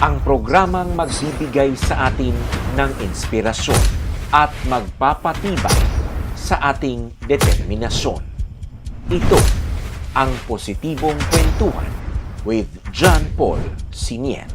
Ang programang magbibigay sa atin ng inspirasyon at magpapatibay sa ating determinasyon. Ito ang Positibong Kwentuhan with John Paul Siniel.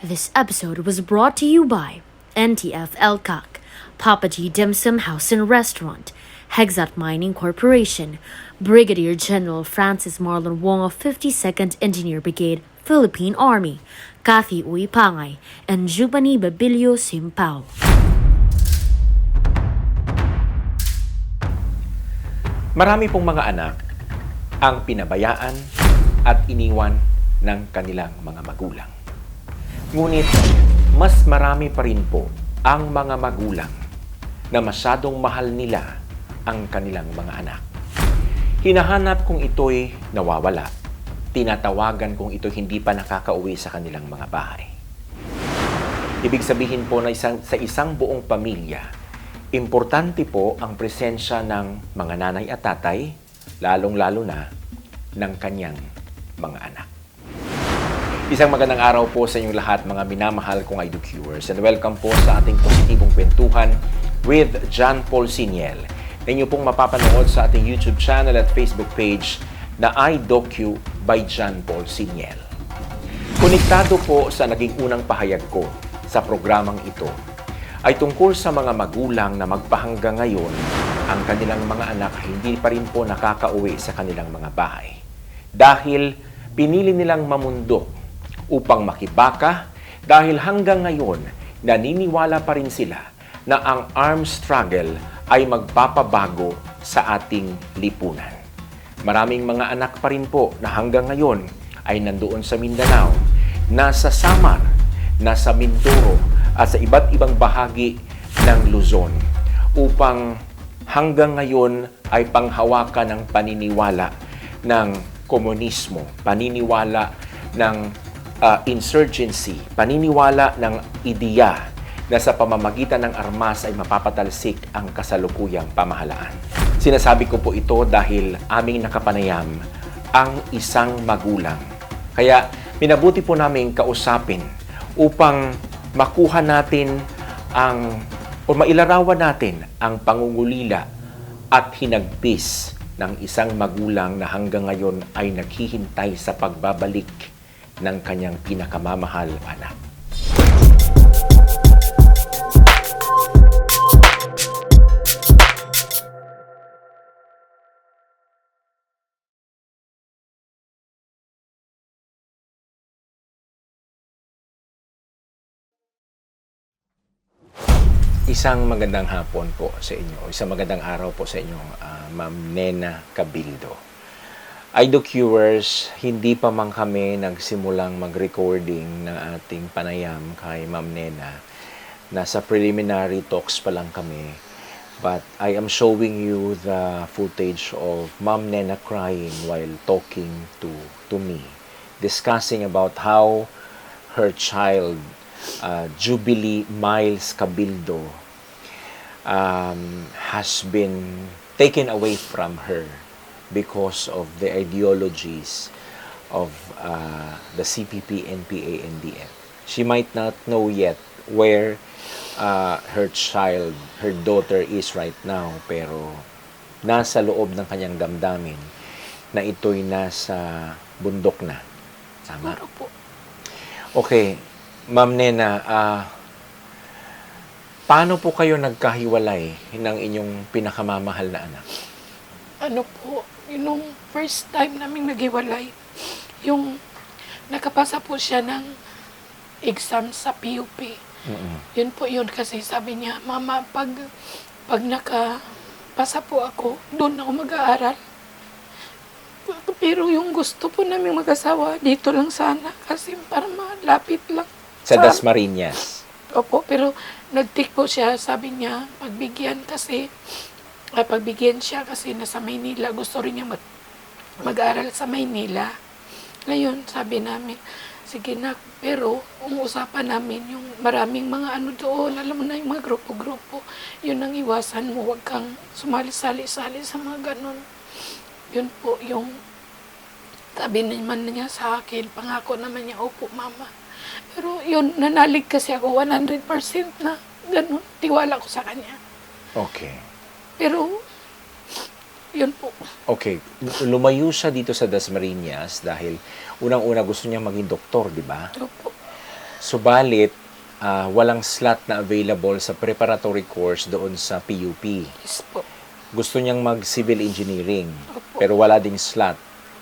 This episode was brought to you by NTF Elkak, Papa G Dim Sum House and Restaurant, Hexat Mining Corporation, Brigadier General Francis Marlon Wong of 52nd Engineer Brigade, Philippine Army, Kathy Uy Pangay, and Jubani Babilio Simpao. Marami pong mga anak ang pinabayaan at iniwan ng kanilang mga magulang. Ngunit, mas marami pa rin po ang mga magulang na masyadong mahal nila ang kanilang mga anak. Hinahanap kung ito'y nawawala. Tinatawagan kung ito hindi pa nakakauwi sa kanilang mga bahay. Ibig sabihin po na sa isang buong pamilya, importante po ang presensya ng mga nanay at tatay, lalong-lalo na ng kanyang mga anak. Isang magandang araw po sa inyong lahat, mga minamahal kong iDoCurers, and welcome po sa ating Positibong Kwentuhan with John Paul Siniel, na inyo pong mapapanood sa ating YouTube channel at Facebook page na iDocu by John Paul Siniel. Konektado po sa naging unang pahayag ko sa programang ito ay tungkol sa mga magulang na magpahanggang ngayon ang kanilang mga anak hindi pa rin po nakakauwi sa kanilang mga bahay. Dahil pinili nilang mamundok upang makibaka dahil hanggang ngayon naniniwala pa rin sila na ang armed struggle ay magpapabago sa ating lipunan. Maraming mga anak pa rin po na hanggang ngayon ay nandoon sa Mindanao, nasa Samar, nasa Mindoro at sa iba't ibang bahagi ng Luzon upang hanggang ngayon ay panghawakan ng paniniwala ng komunismo, paniniwala ng insurgency, paniniwala ng ideya na sa pamamagitan ng armas ay mapapatalsik ang kasalukuyang pamahalaan. Sinasabi ko po ito dahil aming nakapanayam ang isang magulang. Kaya minabuti po namin kausapin upang makuha natin o mailarawan natin ang pangungulila at hinagpis ng isang magulang na hanggang ngayon ay naghihintay sa pagbabalik ng kanyang pinakamamahal anak. Isang magandang hapon po sa inyo. Isang magandang araw po sa inyo, Ma'am Nena Cabildo. iDoCurers, hindi pa man kami nagsimulang mag-recording ng ating panayam kay Ma'am Nena. Nasa preliminary talks pa lang kami. But I am showing you the footage of Ma'am Nena crying while talking to me. Discussing about how her child, Jubilee Miles Cabildo, has been taken away from her because of the ideologies of the CPP, NPA, NDF. She might not know yet where her daughter is right now, pero nasa loob ng kanyang damdamin na ito'y nasa bundok na. Tama? Siguro po. Okay. Ma'am Nena, paano po kayo nagkahiwalay ng inyong pinakamamahal na anak? Ano po, yung first time namin naghiwalay, yung nakapasa po siya ng exam sa PUP. Yun po yun kasi sabi niya, Mama, pag nakapasa po ako, doon ako mag-aaral. Pero yung gusto po namin mag-asawa, dito lang sana kasi para malapit lang. Sa Dasmariñas. Opo, pero nag-take po siya, sabi niya, pagbigyan siya kasi nasa Maynila, gusto rin niya mag-aral sa Maynila. Ngayon, sabi namin, sige na, pero ang usapan namin, yung maraming mga ano doon, alam mo na yung mga grupo-grupo, yun ang iwasan mo, huwag kang sumali-sali-sali sa mga ganon. Yun po, yung sabi naman niya sa akin, pangako naman niya, opo, Mama. Pero yun, nanalig kasi ako 100% na gano'n. Tiwala ko sa kanya. Okay. Pero, yun po. Okay. Lumayo siya dito sa Dasmariñas dahil unang-una gusto niya maging doktor, di ba? Opo. Subalit, walang slot na available sa preparatory course doon sa PUP. Yes po. Gusto niyang mag-civil engineering, Opo. pero wala ding slot.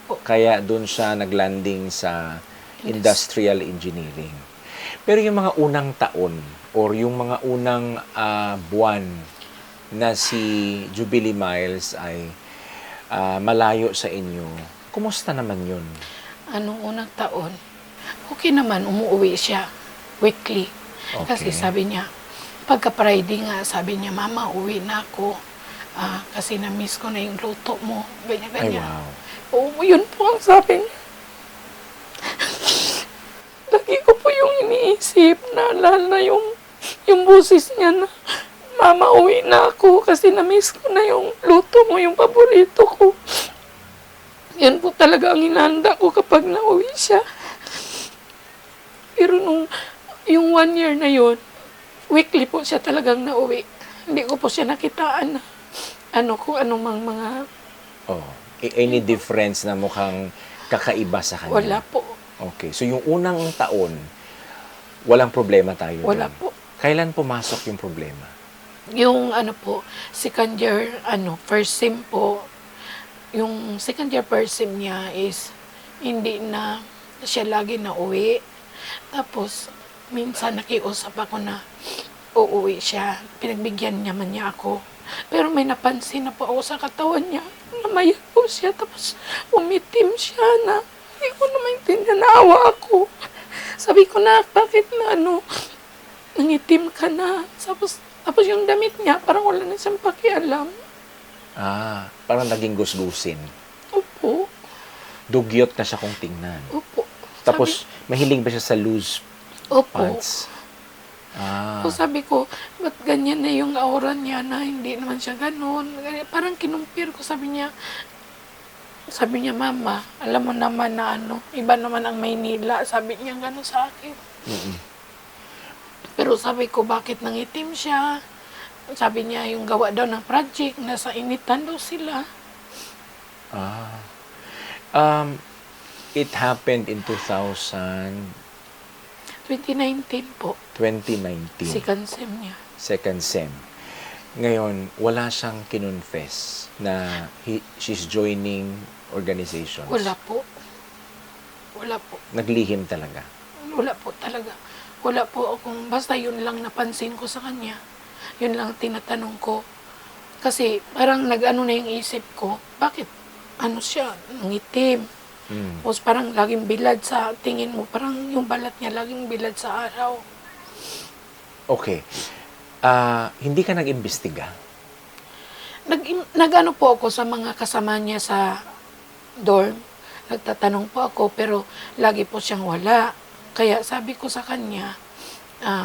Opo. Kaya doon siya naglanding sa industrial engineering. Pero yung mga unang taon or yung mga unang buwan na si Jubilee Miles ay malayo sa inyo, kumusta naman yun? Anong unang taon? Okay naman, umuwi siya weekly. Okay. Kasi sabi niya, pagka Friday nga, sabi niya, Mama, uwi na ako. Kasi na-miss ko na yung luto mo. Ay, Ganyan-ganyan. wow. Oo, yun po ang sabi niya. Lagi ko po yung iniisip na lalo na yung boses niya na, Mama, uwi na ako kasi na-miss ko na yung luto mo, yung paborito ko. Yan po talaga ang inanda ko kapag nauwi siya. Pero yung 1 year na yun, weekly po siya talagang nauwi. Hindi ko po siya nakitaan na kung anong mga Oh, any difference na mukhang kakaiba sa kanya? wala po. Okay. So, yung unang taon, walang problema tayo Wala doon. po. Kailan pumasok yung problema? Yung second year, first sem po, yung second year first sem niya is hindi na siya lagi na uwi. Tapos, minsan nakiusap ako na uuwi siya. Pinagbigyan naman niya ako. Pero may napansin na po ako sa katawan niya. Namayat po siya. Tapos, umitim siya na hindi ko na maintindihan. Naawa ako. Sabi ko na, bakit na nangitim ka na. Tapos yung damit niya, parang wala na siyang pakialam. Parang naging gusgusin. Opo. Dugyot na siya kung tingnan. Opo. Tapos, mahilig ba siya sa loose Opo. pants? So sabi ko, ba't ganyan na yung aura niya na hindi naman siya ganun. Parang kinumpir ko, sabi niya, Mama, alam mo naman na iba naman ang Maynila. Sabi niya gano'n sa akin. Mm-mm. Pero sabi ko, bakit nangitim siya? Sabi niya, yung gawa daw ng project, nasa initan daw sila. It happened in 2019. 2019 po, second sem niya. Second sem. Ngayon, wala siyang kinonfess na she's joining organizations. Wala po. Wala po. Naglihim talaga. Wala po talaga. Wala po akong, basta yun lang napansin ko sa kanya. Yun lang tinatanong ko. Kasi parang na yung isip ko, bakit siya, nangitim. Tapos parang laging bilad sa tingin mo, parang yung balat niya laging bilad sa araw. Okay. Hindi ka nag-imbestiga? Nag-ano po ako sa mga kasama niya sa dorm. Nagtatanong po ako, pero lagi po siyang wala. Kaya sabi ko sa kanya,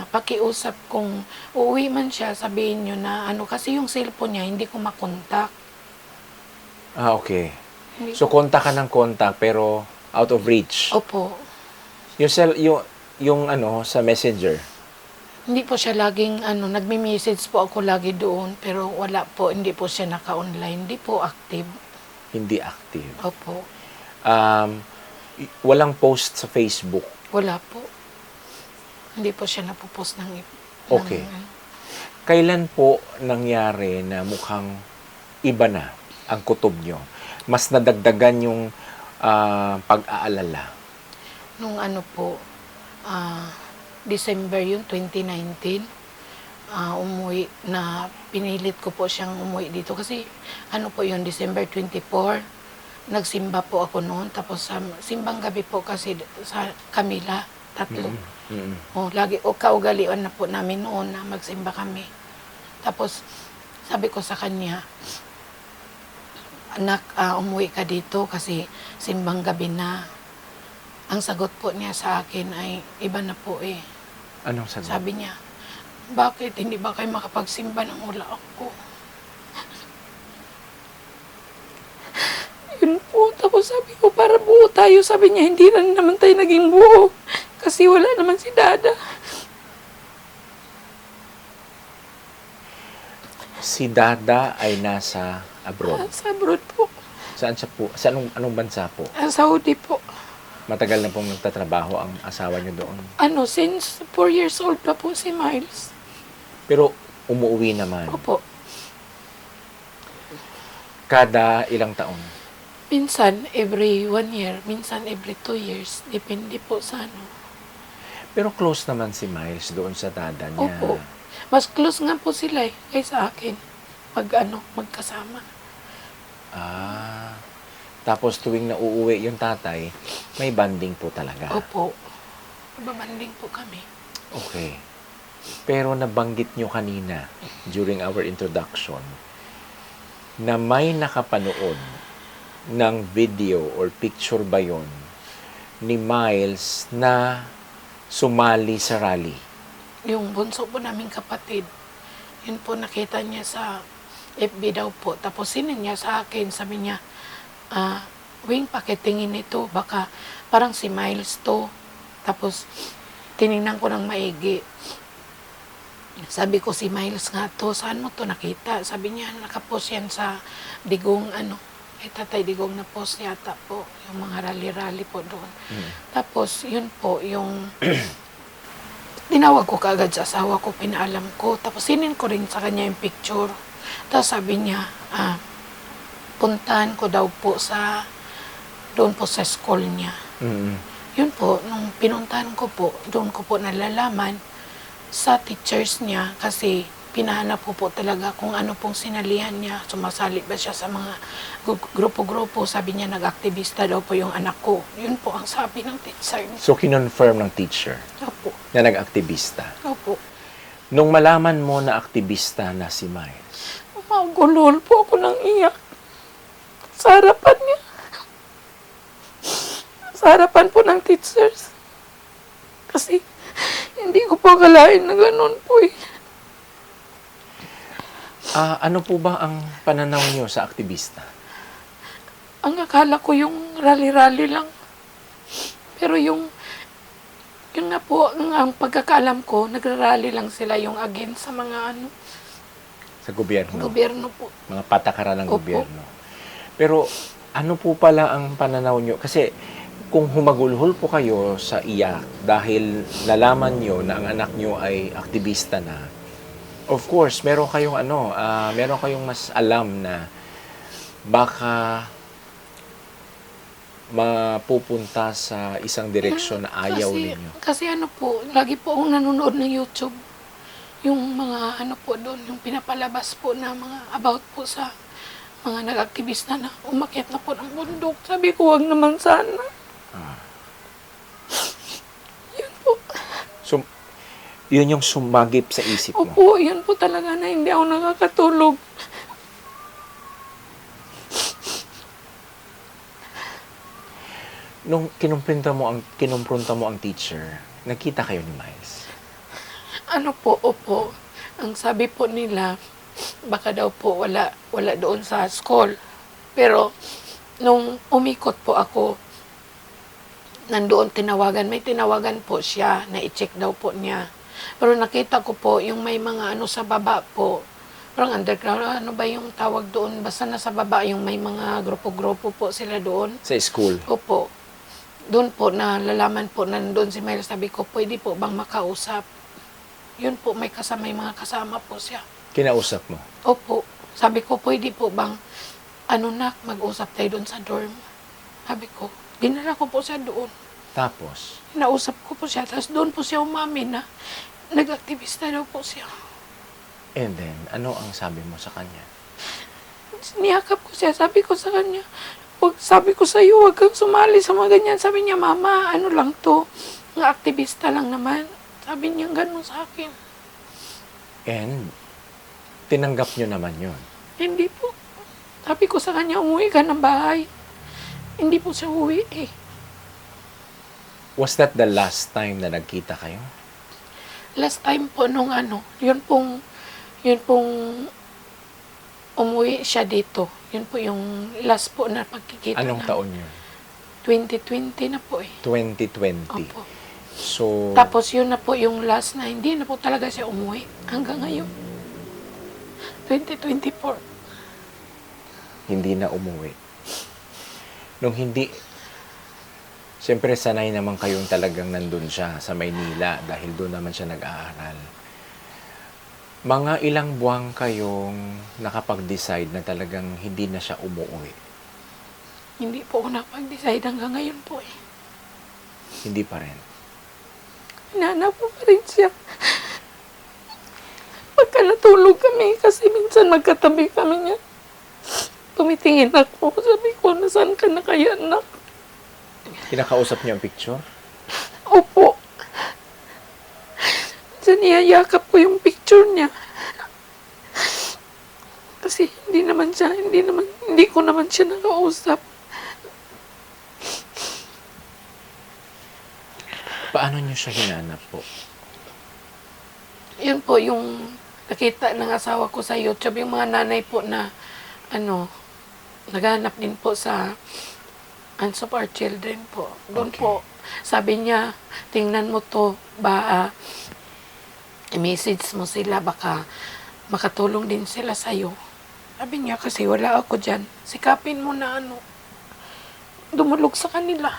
pakiusap kung uuwi man siya, sabihin niyo na kasi yung cellphone niya, hindi ko makontak. Okay. So, kontak ka ng kontak, pero out of reach. Opo. Yung sa messenger. Hindi po siya laging nagme-message po ako lagi doon, pero wala po, hindi po siya naka-online, hindi po active. Hindi active. Opo, Walang post sa Facebook. wala po. Hindi po siya napopost ng Okay. Kailan po nangyari na mukhang iba na ang kutob nyo? Mas nadagdagan yung pag-aalala. Nung po, December yun, 2019, umuwi na pinilit ko po siyang umuwi dito kasi po yun, December 24, nagsimba po ako noon, tapos simbang gabi po kasi sa Camila, tatlo. Lagi kaugalian na po namin noon na magsimba kami. Tapos sabi ko sa kanya, anak, umuwi ka dito kasi simbang gabi na. Ang sagot po niya sa akin ay iba na po eh. Anong sagot? Sabi niya, bakit hindi ba kayo makapagsimba ng wala ako? Yun po, tapos sabi ko, para buo tayo. Sabi niya, hindi na naman tayo naging buo. Kasi wala naman si Dada. Si Dada ay nasa abroad. Sa abroad po. Saan siya po? Sa anong bansa po? Saudi po. Matagal na pong nagtatrabaho ang asawa niyo doon. Since 4 years old pa po si Miles. Pero umuwi naman. Opo. Kada ilang taon. Minsan, every 1 year. Minsan, every 2 years. Depende po sa Pero close naman si Miles doon sa dada niya. Opo. Mas close nga po sila kaysa akin. Magkasama. Tapos tuwing nauuwi yung tatay, may banding po talaga. Opo. Babanding po kami. Okay. Pero nabanggit nyo kanina, during our introduction, na may nakapanood ng video or picture ba yun ni Miles na sumali sa rally? Yung bunso po naming kapatid, yun po nakita niya sa FB daw po. Tapos sinin niya sa akin, sabi niya, Wing, pakitingin nito, baka parang si Miles to. Tapos tinignan ko ng maigi. Sabi ko, si Miles nga to, saan mo to nakita? Sabi niya, nakapost yan sa Digong, Tatay Digong na post yata po, yung mga rally-rally po doon. Tapos, yun po, yung tinawag ko kaagad sa asawa ko, pinaalam ko. Tapos, sinin ko rin sa kanya yung picture. Tapos, sabi niya, puntahan ko daw po doon po sa school niya. Yun po, nung pinuntahan ko po, doon ko po nalalaman sa teachers niya kasi pinahanap po talaga kung ano pong sinalihan niya. Sumasali ba siya sa mga grupo-grupo. Sabi niya, nag-aktivista daw po yung anak ko. Yun po ang sabi ng teacher niya. So, kinonfirm ng teacher Opo. na nag-aktivista. Opo. Nung malaman mo na aktivista na si Miles, Magulol po ako ng iyak. Sa harapan niya. Sa harapan po ng teachers. Kasi hindi ko po akalain na ganun po eh. ano po ba ang pananaw niyo sa aktivista? Ang akala ko yung rally-rally lang. Pero yun nga po, ang pagkakaalam ko, nagrarally lang sila yung against sa mga Sa gobyerno? gobyerno po. Mga patakaran ng Opo. gobyerno. Pero ano po pala ang pananaw nyo? Kasi kung humagulhol po kayo sa iyak dahil nalaman nyo na ang anak nyo ay aktivista na, of course, meron kayong meron kayong mas alam na baka mapupunta sa isang direksyon na ayaw ninyo. Kasi po, lagi po akong nanonood ng YouTube. Yung mga po doon, yung pinapalabas po na mga about po sa mga nag-aktivista na umakyat na po ng bundok. Sabi ko, wag naman sana. Yun po. So, yun yung sumagip sa isip mo. Opo, yun po talaga na hindi ako nakakatulog. Nung kinumpronta mo ang teacher, nakita kayo ni Miles? Opo. Ang sabi po nila, baka daw po wala doon sa school. Pero, nung umikot po ako, nandoon may tinawagan po siya na i-check daw po niya. Pero nakita ko po, yung may mga ano sa baba po, parang underground, ano ba yung tawag doon? Basta nasa baba, yung may mga grupo-grupo po sila doon. Sa school. Opo. Doon po, nalalaman po, nandun si Mel, sabi ko, pwede po bang makausap? Yun po, may mga kasama po siya. Kinausap mo. Opo. Sabi ko, pwede po bang, mag-usap tayo doon sa dorm? Sabi ko, dinala ko po siya doon. Tapos, Nausap ko po siya, tapos doon po siya umamin na nag-aktivista daw po siya. and then, ano ang sabi mo sa kanya? Niyakap ko siya, sabi ko sa kanya, sabi ko sa iyo, huwag kang sumali sa mga ganyan. Sabi niya, mama, ano lang to, nga aktivista lang naman. Sabi niya, ganun sa akin. And, tinanggap nyo naman yun. Hindi po. Sabi ko sa kanya, umuwi ka ng bahay. Hindi po siya uwi eh. Was that the last time na nagkita kayo? Last time po nung yun pong umuwi siya dito. Yun po yung last po na pagkikita Anong na. taon yun? 2020 na po eh. 2020. Opo. So, Tapos yun na po yung last na hindi na po talaga siya umuwi hanggang ngayon. 2024. hindi na umuwi. Nung hindi, siyempre sanay naman kayong talagang nandun siya sa Maynila dahil doon naman siya nag-aaral. Mga ilang buwan kayong nakapag-decide na talagang hindi na siya umuwi? Hindi po ako napag-decide hanggang ngayon po eh. Hindi pa rin. Hinanap ko pa rin siya. Pagka natulog kami, kasi minsan magkatabi kami niya. Tumitingin ako, sabi ko, nasaan ka na kaya, anak? Kinakausap niyo ang picture? Opo. Minsan niyayakap ko yung picture niya. Kasi hindi ko naman siya nakausap. Paano niyo siya hinanap po? Yun po yung nakita ng asawa ko sa YouTube, yung mga nanay po na naghanap din po sa Hands of Our Children po. Doon Okay. po, sabi niya, tingnan mo to, i-message mo sila, baka makatulong din sila sa'yo. Sabi niya, kasi wala ako dyan. Sikapin mo na dumulog sa kanila.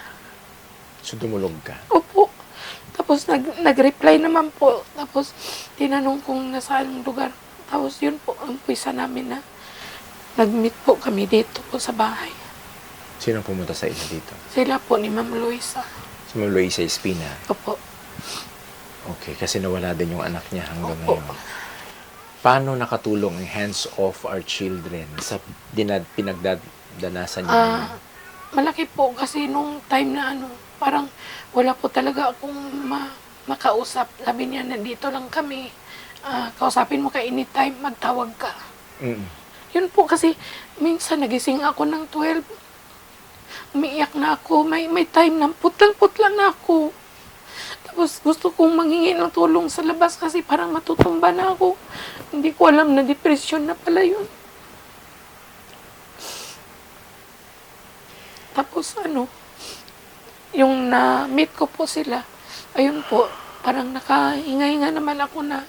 So dumulog ka. Opo. Tapos nag-reply naman po. Tapos tinanong kung nasaan ang lugar. Tapos yun po ang puwisa namin na nag-meet po kami dito po sa bahay. Sino pumunta sa inyo dito? Sila po ni Ma'am Luisa. Si Ma'am Luisa Espina. Opo. Okay, kasi nawala din yung anak niya hanggang Opo. ngayon. Paano nakatulong ang Hands of Our Children sa pinagdadanasan niyo? Malaki po kasi nung time na parang wala po talaga akong makausap. Sabi niya, nandito lang kami. Kausapin mo ka anytime, magtawag ka. Mm. Yun po kasi minsan nagising ako ng 12. Umiiyak na ako. May time na putlang-putla na ako. Tapos gusto kong manghingi ng tulong sa labas kasi parang matutumba na ako. Hindi ko alam na depression na pala yun. Tapos yung na-meet ko po sila, ayun po, parang nakahinga-hinga naman ako na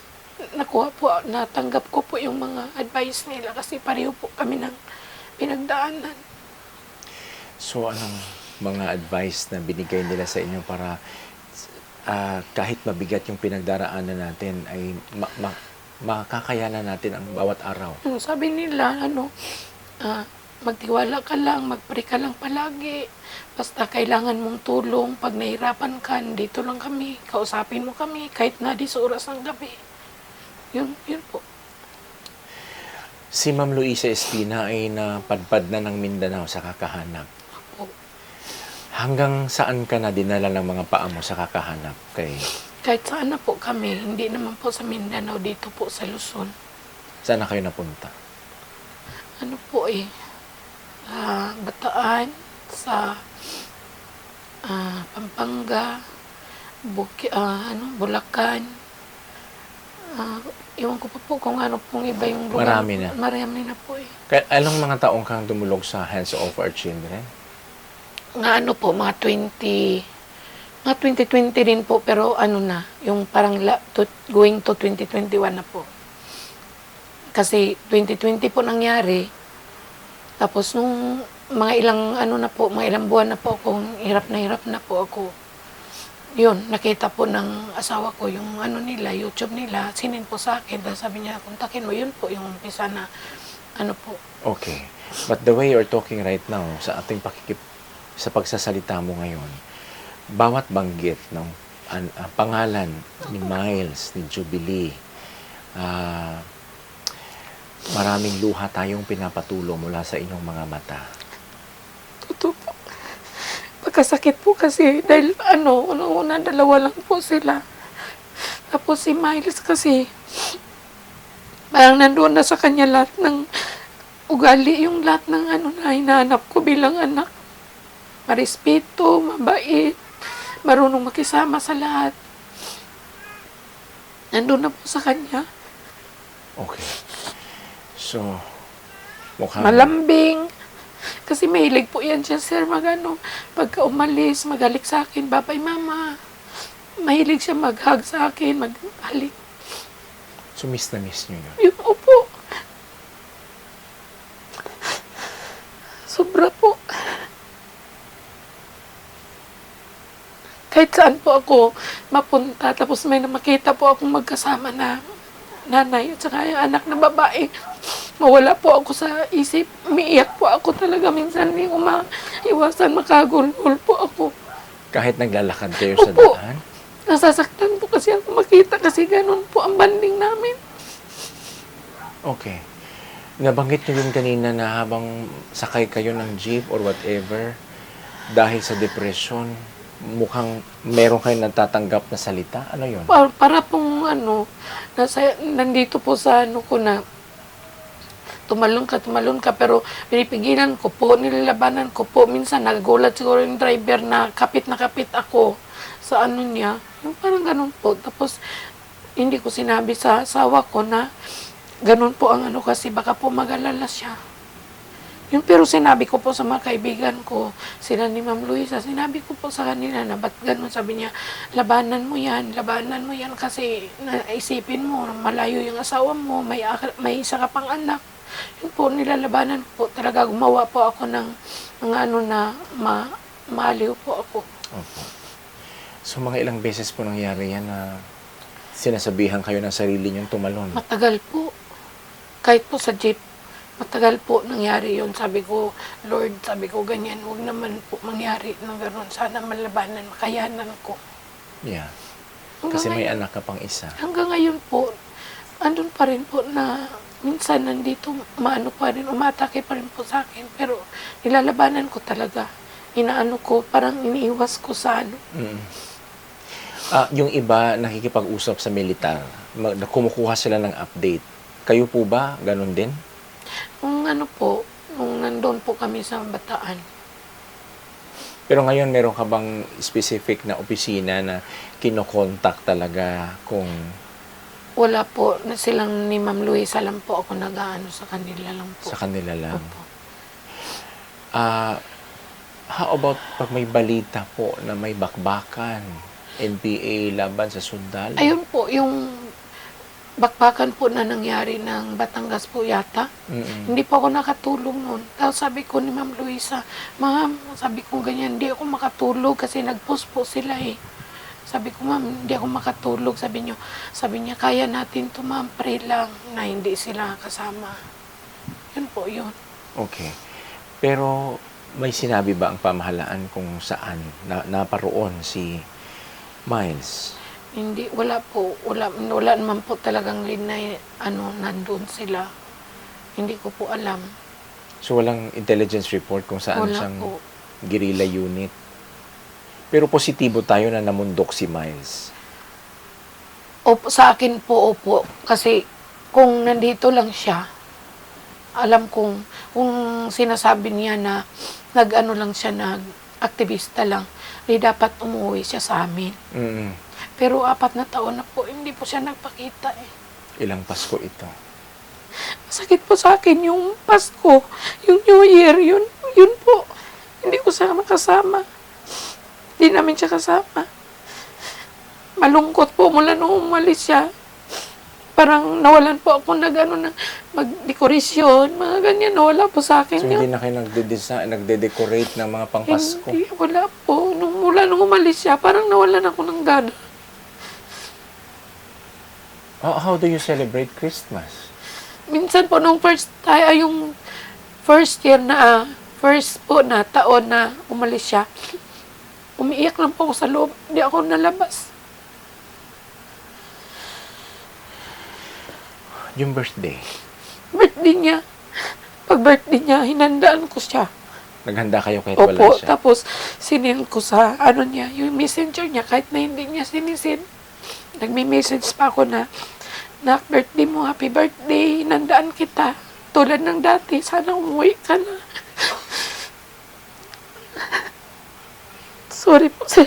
nakuha po, natanggap ko po yung mga advice nila kasi pareho po kami ng pinagdaanan. So, anong mga advice na binigay nila sa inyo para kahit mabigat yung pinagdaraanan natin ay makakayanan natin ang bawat araw? Sabi nila, magtiwala ka lang, mag-pray ka lang palagi. Basta kailangan mong tulong. Pag nahirapan ka, dito lang kami. Kausapin mo kami, kahit na di sa oras ng gabi. Yun po. Si Ma'am Luisa Espina ay napadpad na ng Mindanao sa kakahanap. Opo. Hanggang saan ka na dinala ng mga paa mo sa kakahanap? Kahit saan na po kami, hindi naman po sa Mindanao, dito po sa Luzon. Saan na kayo napunta? Bataan, sa Pampanga, Bulacan. Iwan ko pa po kung ano pong iba yung lugar. Marami na. Marami na po eh. Anong mga taong kang dumulog sa Hands of Our Children? Mga mga Mga 2020 rin po, pero ano na, yung parang going to 2021 na po. Kasi 2020 po nangyari, tapos nung mga ilang ano na po, mga ilang buwan na po akong hirap na po ako. Yun, nakita po ng asawa ko yung ano nila, YouTube nila, sinin po sa akin. Dahil sabi niya, kontakin mo, yun po yung umpisa na ano po. Okay. But the way you're talking right now, sa ating sa pagsasalita mo ngayon, bawat banggit ng pangalan ni Miles, ni Jubilee, maraming luha tayong pinapatulo mula sa inyong mga mata. Totoo po. Pagkasakit po kasi, dahil unang-una, dalawa lang po sila. Tapos si Miles kasi, parang nandoon na sa kanya lahat ng ugali, yung lahat ng na hinahanap ko bilang anak. Marespeto, mabait, marunong makisama sa lahat. Nandun na po sa kanya. Okay. So, mukhang... Malambing. Kasi mahilig po yan siya, sir, pagka umalis, magalik sa akin, babay mama. Mahilig siya mag-hug sa akin, maghalik. So, miss na miss nyo yun. Yun, opo. Sobra po. Kahit saan po ako mapunta, tapos may makita po akong magkasama na nanay at saka yung anak na babae. Mawala po ako sa isip. Umiiyak po ako talaga. Minsan hindi ko maiwasan, makagulgol po ako. Kahit naglalakad kayo sa Opo. daan? Nasasaktan po kasi ako makita kasi ganun po ang banding namin. Okay. Nabanggit nyo yun kanina na habang sakay kayo ng jeep or whatever, dahil sa depression, mukhang meron kayong natatanggap na salita? Ano yun? Para pong nandito po sa ko na tumalon ka, pero pinipigilan ko po, nilalabanan ko po. Minsan nagagulat siguro yung driver na kapit ako sa niya. Yung parang ganun po. Tapos, hindi ko sinabi sa asawa ko na ganun po ang kasi baka po mag-alala siya. Yun, pero sinabi ko po sa mga kaibigan ko, sila ni Ma'am Luisa, sinabi ko po sa kanila na ba't ganun, sabi niya, labanan mo yan kasi naisipin mo, malayo yung asawa mo, may isa ka pang anak. Yun po, nilalabanan po, talaga gumawa po ako ng mga na maaliw po ako. Opo. So, mga ilang beses po nangyari yan na sinasabihan kayo ng sarili niyong tumalon? Matagal po. Kahit po sa jeep, matagal po nangyari yun. Sabi ko, Lord, ganyan, huwag naman po mangyari ng gano'n. Sana malabanan, makayanan ko. Yeah. Kasi may anak ka pang isa. Hanggang ngayon po, andun pa rin po na minsan nandito, umatake pa rin po sa akin. Pero nilalabanan ko talaga. Parang iniiwas ko sa Yung iba nakikipag-usap sa militar, kumukuha sila ng update. Kayo po ba? Ganon din? Nung nandun po kami sa Bataan. Pero ngayon, meron ka bang specific na opisina na kinokontak talaga kung... Wala po. Silang ni Ma'am Luisa lang po ako sa kanila lang po. Sa kanila lang. Opo. How about pag may balita po na may bakbakan, NPA laban sa sundalo? Ayun po, yung bakbakan po na nangyari ng Batangas po yata. Hindi po ako nakatulog noon. Tapos sabi ko ni Ma'am Luisa, Ma'am, sabi ko ganyan, hindi ako makatulog kasi nag-post po sila eh. Sabi ko, Ma'am, hindi ako makatulog. Sabi niya, kaya natin to, Ma'am, pray lang na hindi sila kasama. Yun po, yun. Okay. Pero may sinabi ba ang pamahalaan kung saan naparoon si Miles? Hindi, wala po. Wala naman po talagang linay, nandun sila. Hindi ko po alam. So walang intelligence report kung saan Wala siyang po. guerrilla unit? Pero positibo tayo na namundok si Miles. Opo, sa akin po, opo. Kasi kung nandito lang siya, alam kung sinasabi niya na lang siya, nag-aktivista lang, di dapat umuwi siya sa amin. Pero 4 na taon na po, hindi po siya nagpakita eh. Ilang Pasko ito? Masakit po sa akin yung Pasko, yung New Year, yun po. Hindi ko siya makasama. Di namin siya kasama. Malungkot po mula nung umalis siya. Parang nawalan po ako ng magdekorasyon, mga ganyan. Nawala po sa akin So, yun. hindi na kayo nagde-decorate ng mga pangpasko? Hindi, wala po. Mula nung umalis siya, parang nawalan ako ng gana. How do you celebrate Christmas? Minsan po nung yung first po na taon na umalis siya, umiiyak lang po ako sa loob. Hindi ako nalabas. Yung birthday, Birthday niya. Pag birthday niya, hinandaan ko siya. naghanda kayo kahit wala Opo, siya? tapos sinend ko sa niya, yung messenger niya, kahit na hindi niya sinisend. Nagme-message pa ako na, birthday mo, happy birthday, hinandaan kita. Tulad ng dati, sana umuwi ka na. Sorry po, sir.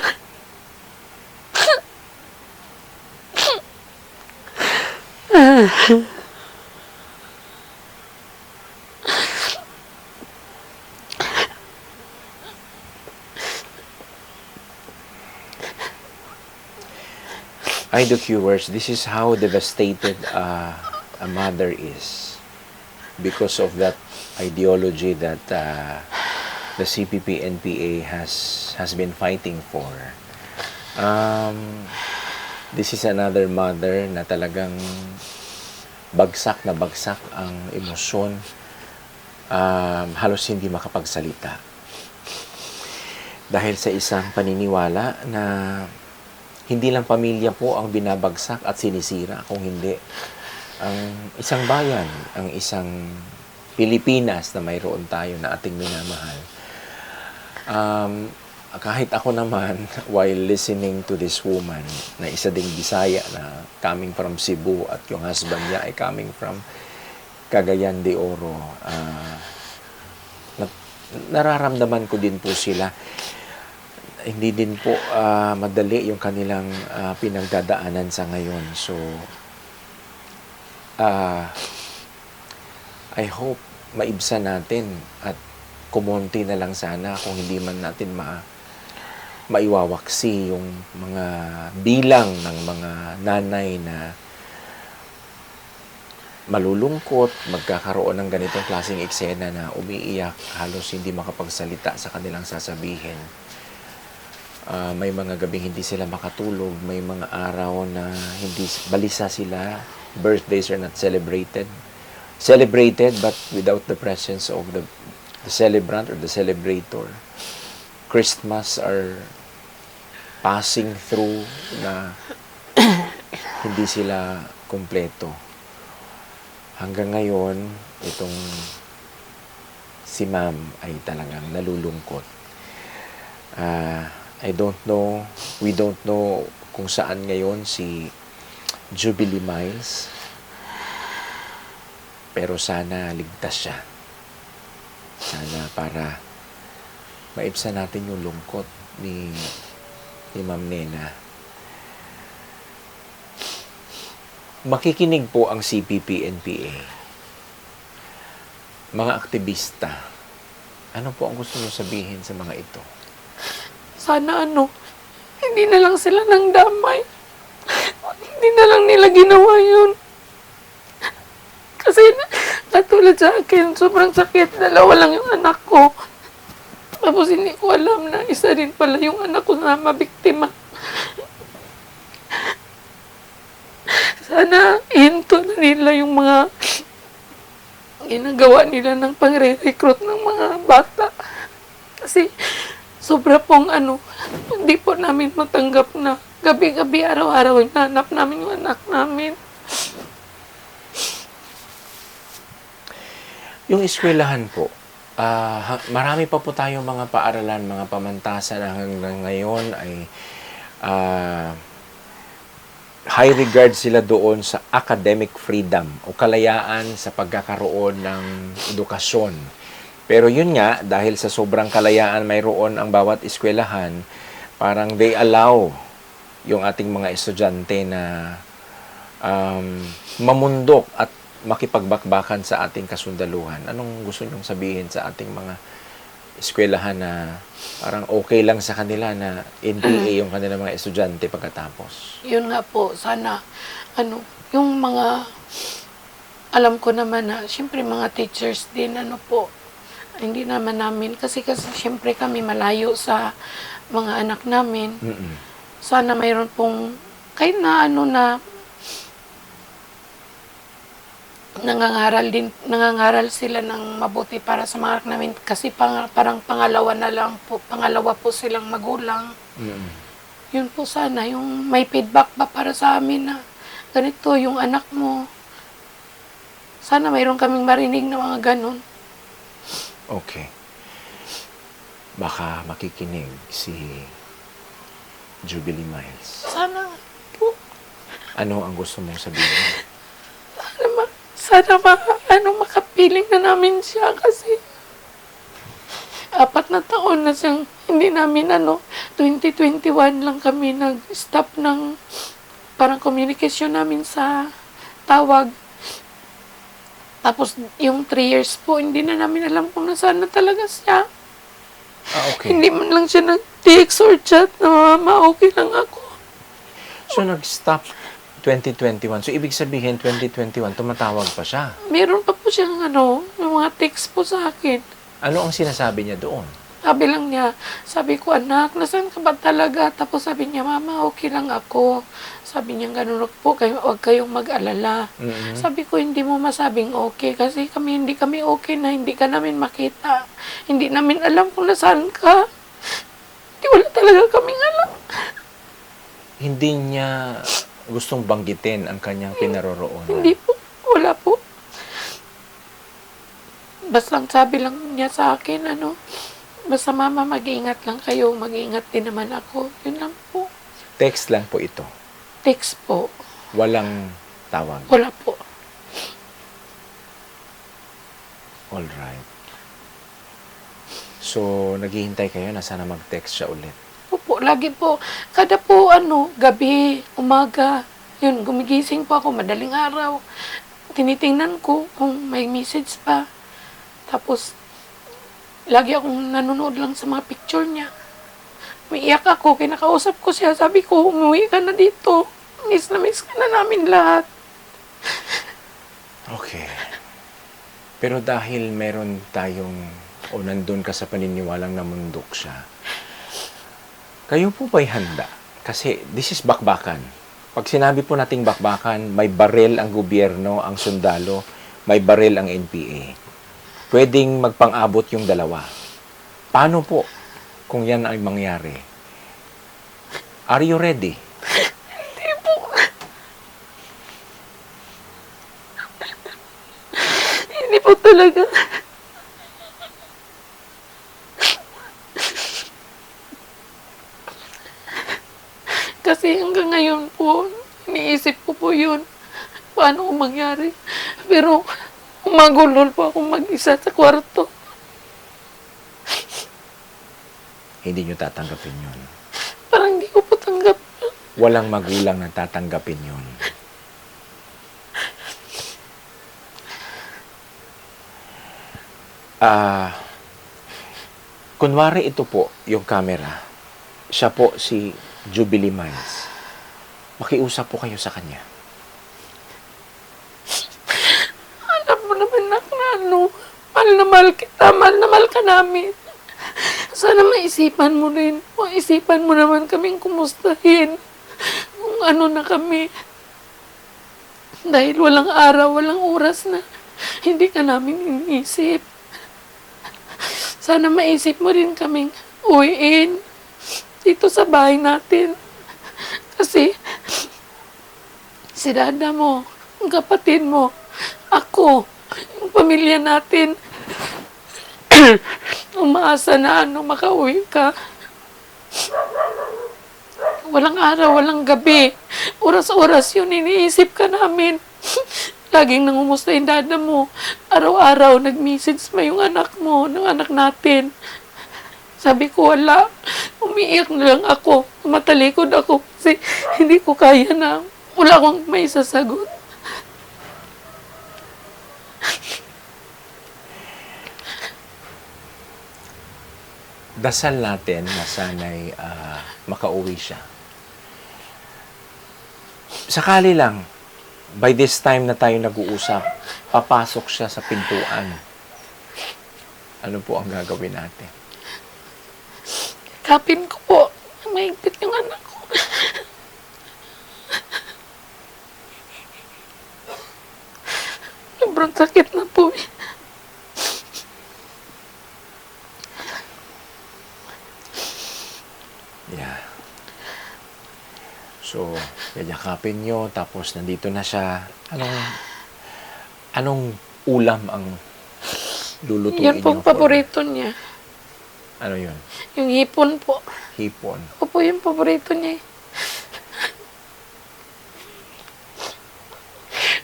Idol viewers, this is how devastated a mother is because of that ideology that the CPP-NPA has been fighting for. This is another mother na talagang bagsak na bagsak ang emosyon, halos hindi makapagsalita. Dahil sa isang paniniwala na hindi lang pamilya po ang binabagsak at sinisira, kung hindi ang isang bayan, ang isang Pilipinas na mayroon tayo na ating minamahal. Kahit ako naman, while listening to this woman, na isa ding Bisaya na coming from Cebu at yung husband niya ay coming from Cagayan de Oro, nararamdaman ko din po sila. Hindi din po madali yung kanilang pinagdadaanan sa ngayon. So, I hope maibsan natin at kumonti na lang sana kung hindi man natin maiwawaksi yung mga bilang ng mga nanay na malulungkot, magkakaroon ng ganitong klaseng eksena na umiiyak, halos hindi makapagsalita sa kanilang sasabihin. May mga gabing hindi sila makatulog, may mga araw na hindi balisa sila, birthdays are not celebrated but without the presence of the celebrant or the celebrator. Christmas are passing through na hindi sila kumpleto. Hanggang ngayon, itong si ma'am ay talagang nalulungkot. We don't know kung saan ngayon si Jubilee Miles. Pero sana ligtas siya. Sana para maibsan natin yung lungkot ni Ma'am Nena. Makikinig po ang CPP-NPA. Mga aktivista, ano po ang gusto nyo sabihin sa mga ito? Sana hindi na lang sila nang damay. Hindi na lang nila ginawa yun. Kasi katulad sa akin, sobrang sakit. Dalawa lang yung anak ko. Tapos hindi ko alam na isa din pala yung anak ko na mabiktima. Sana hinto na nila yung mga ginagawa nila ng pangre-recruit ng mga bata. Kasi sobra pong hindi po namin matanggap na gabi-gabi, araw-araw, hinahanap namin yung anak namin. Yung eskwelahan po, marami pa po tayong mga paaralan, mga pamantasan na hanggang ngayon ay high regard sila doon sa academic freedom o kalayaan sa pagkakaroon ng edukasyon. Pero yun nga, dahil sa sobrang kalayaan mayroon ang bawat eskwelahan, parang they allow yung ating mga estudyante na mamundok at makipagbakbakan sa ating kasundaluhan. Anong gusto nyong sabihin sa ating mga eskwelahan na parang okay lang sa kanila na NPA yung kanilang mga estudyante pagkatapos. Yun nga po, sana, yung mga, alam ko naman na, syempre mga teachers din, hindi naman namin, kasi syempre kami malayo sa mga anak namin. Mm-mm. Sana mayroon pong, kahit na nangangaral sila ng mabuti para sa mga anak namin, kasi parang pangalawa po silang magulang. Mm-mm. Yun po sana, yung may feedback ba para sa amin na ganito yung anak mo. Sana mayroon kaming marinig na mga ganun. Okay. Baka makikinig si Jubilee Miles. Sana po, Ano ang gusto mong sabihin? makapiling na namin siya kasi 4 na taon na siyang hindi namin 2021 lang kami nag-stop ng parang communication namin sa tawag. Tapos yung 3 years po, hindi na namin alam kung nasaan na talaga siya. Okay. Hindi man lang siya nag-text or chat na mama, okay lang ako. So, nag-stop 2021. So, ibig sabihin, 2021, tumatawag pa siya. Meron pa po siyang yung mga text po sa akin. Ano ang sinasabi niya doon? Sabi lang niya, sabi ko, anak, nasaan ka ba talaga? Tapos sabi niya, mama, okay lang ako. Sabi niya, ganun po, huwag kayong mag-alala. Mm-hmm. Sabi ko, hindi mo masabing okay kasi hindi kami okay na hindi ka namin makita. Hindi namin alam kung nasaan ka. Hindi wala talaga kaming alam. Hindi niya gustong banggitin ang kanyang pinaroroonan. Hindi po, wala po. Basta sabi lang niya sa akin, basta mama, mag-iingat lang kayo, mag-iingat din naman ako. Yun lang po. Text lang po ito. Text po. Walang tawag. Wala po. Alright. So, naghihintay kayo na sana mag-text siya ulit. Opo, lagi po. Kada po, gabi, umaga, yun, gumigising po ako, madaling araw. Tinitingnan ko kung may message pa. Tapos, lagi akong nanonood lang sa mga picture niya. Umiiyak ako, kinakausap ko siya. Sabi ko, umuwi ka na dito. Miss na miss ka na namin lahat. Okay. Pero dahil meron tayong, o nandun ka sa paniniwalang namundok siya, kayo po ba'y handa? Kasi this is bakbakan. Pag sinabi po nating bakbakan, may barel ang gobyerno, ang sundalo, may barel ang NPA. Pwedeng magpang-abot yung dalawa. Paano po kung yan ay mangyari? Are you ready? Hindi po. Hindi po talaga. Kasi hanggang ngayon po, iniisip ko po yun. Paano kung mangyari? Pero, magulol po akong mag-isa sa kwarto. Hindi nyo tatanggapin yun. Parang hindi ko po tanggap. Walang magulang na tatanggapin yun. Kunwari ito po, yung camera. Siya po si Jubilee Miles. Makiusap po kayo sa kanya. Alam mo naman na mahal na mahal kita, mahal na mahal ka namin. Sana maisipan mo rin. Maisipan mo naman kaming kumustahin. Kung na kami. Dahil walang araw, walang oras na hindi ka namin iniisip. Sana maisip mo rin kaming uwiin dito sa bahay natin. Kasi si dada mo, ang kapatid mo, ako, yung pamilya natin, umaasa na makauwi ka. Walang araw, walang gabi. Oras-oras yun, iniisip ka namin. Laging nangumusta yung dada mo. Araw-araw, nag-message pa yung anak mo, ng anak natin. Sabi ko, wala. Umiiyak na lang ako. Matalikod ako kasi hindi ko kaya na. Wala akong may sasagot. dasal natin na sana'y makauwi siya. Sakali lang, by this time na tayo nag-uusap, papasok siya sa pintuan. Ano po ang gagawin natin? Kapin ko po. Mahigpit yung anak ko. Sobrang sakit na po eh. Yeah. So, yayakapin nyo, tapos nandito na siya. Anong ulam ang lulutuin Yan po nyo? ang paborito niya. Ano yun? Yung hipon po. Hipon. Opo, yung paborito niya eh.